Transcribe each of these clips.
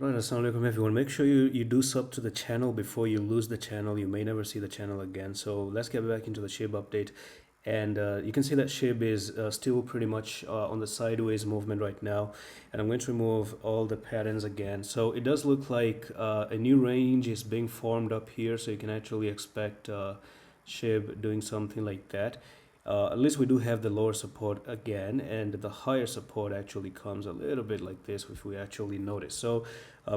Right, assalamualaikum everyone. Make sure you do sub to the channel before you lose the channel. You may never see the channel again. So let's get back into the SHIB update. And you can see that SHIB is still pretty much on the sideways movement right now. And I'm going to remove all the patterns again. So it does look like a new range is being formed up here. So you can actually expect SHIB doing something like that. At least we do have the lower support again, and the higher support actually comes a little bit like this if we actually notice. So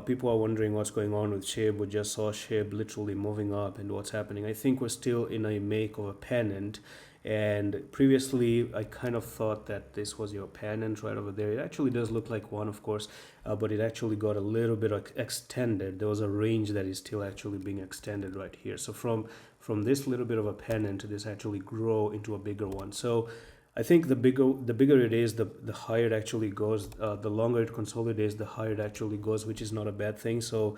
people are wondering what's going on with SHIB. We just saw SHIB literally moving up, and what's happening. I think we're still in a make of a pennant, and previously I kind of thought that this was your pennant right over there. It actually does look like one, of course, but it actually got a little bit extended. There was a range that is still actually being extended right here. So from this little bit of a pennant, this actually grow into a bigger one. So I think the bigger it is, the higher it actually goes. The longer it consolidates, the higher it actually goes, which is not a bad thing. So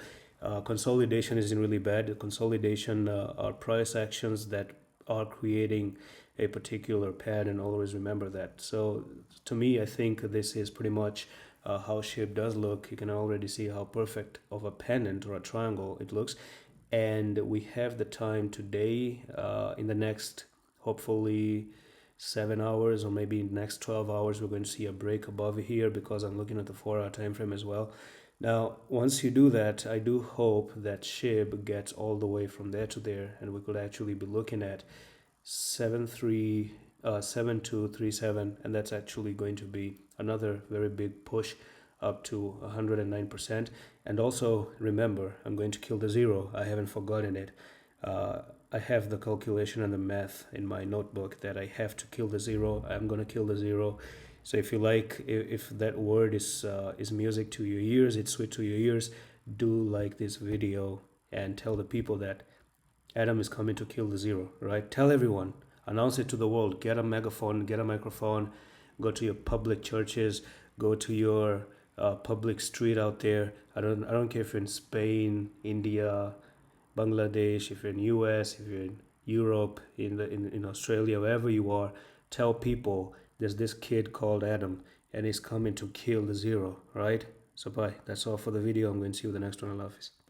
consolidation isn't really bad. The consolidation are price actions that are creating a particular pattern. Always remember that. So to me, I think this is pretty much how SHIB does look. You can already see how perfect of a pennant or a triangle it looks. And we have the time today, in the next hopefully 7 hours, or maybe next 12 hours, we're going to see a break above here, because I'm looking at the 4-hour time frame as well. Now once you do that, I do hope that SHIB gets all the way from there to there, and we could actually be looking at 7237, and that's actually going to be another very big push up to 109%. And also remember, I'm going to kill the zero. I haven't forgotten it. I have the calculation and the math in my notebook that I have to kill the zero. I'm going to kill the zero. So if you like, if that word is music to your ears, it's sweet to your ears, do like this video and tell the people that Adam is coming to kill the zero, right? Tell everyone, announce it to the world. Get a megaphone, get a microphone, go to your public churches, go to your public street out there. I don't care if you're in Spain, India, Bangladesh, if you're in US, if you're in Europe, in Australia, wherever you are. Tell people there's this kid called Adam, and he's coming to kill the zero, right? So bye. That's all for the video. I'm going to see you in the next one. I love you.